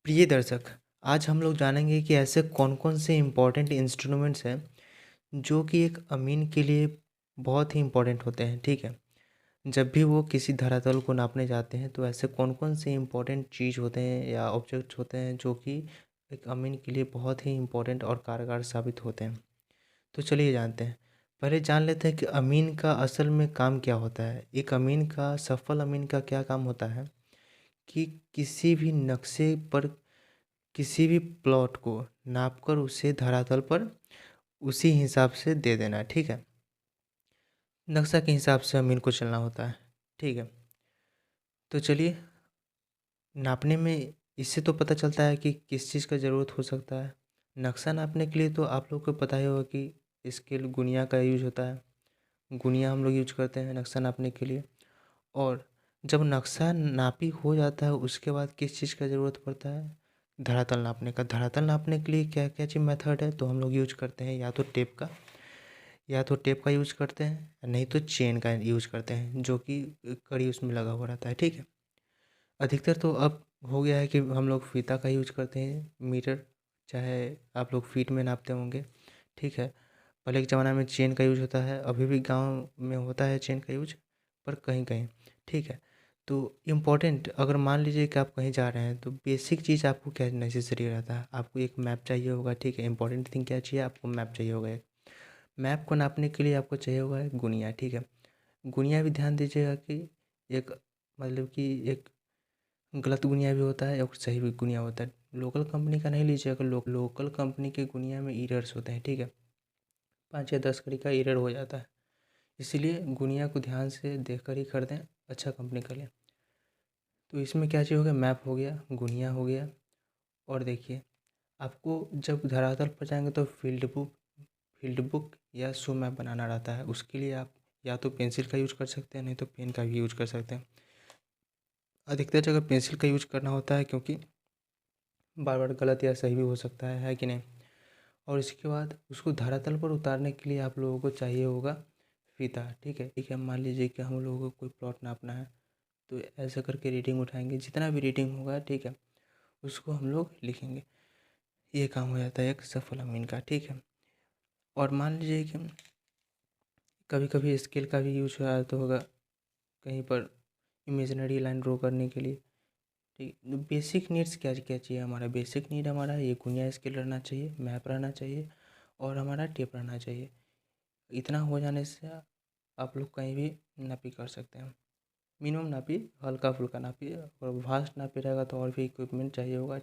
प्रिय दर्शक, आज हम लोग जानेंगे कि ऐसे कौन-कौन से इम्पोर्टेंट इंस्ट्रूमेंट्स हैं, जो कि एक अमीन के लिए बहुत ही इम्पोर्टेंट होते हैं, ठीक है? जब भी वो किसी धरातल को नापने जाते हैं, तो ऐसे कौन-कौन से इम्पोर्टेंट चीज़ होते हैं या ऑब्जेक्ट्स होते हैं, जो कि एक अमीन के लिए बहुत ही इम्पोर्टेंट और कारगर साबित होते हैं? तो चलिए जानते हैं। पहले जान लेते हैं कि अमीन का असल में काम क्या होता है? एक अमीन का सफल अमीन का क्या काम होता है कि किसी भी नक्शे पर किसी भी प्लॉट को नापकर उसे धरातल पर उसी हिसाब से दे देना, ठीक है? नक्शा के हिसाब से अमीन को चलना होता है, ठीक है? तो चलिए, नापने में इससे तो पता चलता है कि किस चीज़ का ज़रूरत हो सकता है। नक्शा नापने के लिए तो आप लोग को पता ही होगा कि स्केल गुनिया का यूज़ होता है। गुनिया हम लोग यूज करते हैं नक्शा नापने के लिए। और जब नक्शा नापी हो जाता है, उसके बाद किस चीज़ का ज़रूरत पड़ता है? धरातल नापने का। धरातल नापने के लिए क्या क्या चीज़ मेथड है, तो हम लोग यूज करते हैं या तो टेप का यूज करते हैं, नहीं तो चेन का यूज करते हैं, जो कि कड़ी उसमें लगा हुआ रहता है, ठीक है? अधिकतर तो अब हो गया है कि हम लोग फीता का यूज करते हैं, मीटर, चाहे आप लोग फीट में नापते होंगे, ठीक है? पहले के ज़माने में चेन का यूज होता है, अभी भी गाँव में होता है चेन का यूज, पर कहीं-कहीं, ठीक है? तो इम्पोर्टेंट, अगर मान लीजिए कि आप कहीं जा रहे हैं, तो बेसिक चीज़ आपको क्या नेसेसरी रहता है? आपको एक मैप चाहिए होगा, ठीक है? इम्पोर्टेंट थिंग क्या चाहिए? आपको मैप चाहिए होगा एक। मैप को नापने के लिए आपको चाहिए होगा एक गुनिया, ठीक है? गुनिया भी ध्यान दीजिएगा कि एक, मतलब कि एक गलत गुनिया भी होता है और सही भी गुनिया होता है। लोकल कंपनी का नहीं लीजिएगा, लोकल कंपनी के गुनिया में एरर्स होते हैं, ठीक है? 5 या 10 कड़ी का एरर हो जाता है। इसीलिए गुनिया को ध्यान से देख कर ही खरीदें, अच्छा कंपनी का लें। तो इसमें क्या चाहिए हो गया? मैप हो गया, गुनिया हो गया। और देखिए, आपको जब धरातल पर जाएंगे तो फील्ड बुक या शो मैप बनाना रहता है। उसके लिए आप या तो पेंसिल का यूज कर सकते हैं, नहीं तो पेन का भी यूज कर सकते हैं। अधिकतर जगह पेंसिल का यूज करना होता है, क्योंकि बार बार गलत या सही भी हो सकता है कि नहीं? और इसके बाद उसको धरातल पर उतारने के लिए आप लोगों को चाहिए होगा फीता, ठीक है? ठीक है, मान लीजिए कि हम लोगों को कोई प्लॉट नापना है, तो ऐसा करके रीडिंग उठाएंगे, जितना भी रीडिंग होगा, ठीक है, उसको हम लोग लिखेंगे। ये काम हो जाता है एक सफल अमीन का, ठीक है? और मान लीजिए कि कभी कभी स्केल का भी यूज हो जाता होगा कहीं पर इमेजिनरी लाइन ड्रॉ करने के लिए, ठीक। तो बेसिक नीड्स क्या क्या चाहिए? हमारा बेसिक नीड, हमारा ये गुनिया स्केल रहना चाहिए, मैप रहना चाहिए, और हमारा टेप रहना चाहिए। इतना हो जाने से आप लोग कहीं भी नापी कर सकते हैं। मिनिमम नापी, हल्का फुल्का नापी, और वास्ट नापी रहेगा तो और भी इक्विपमेंट चाहिए होगा।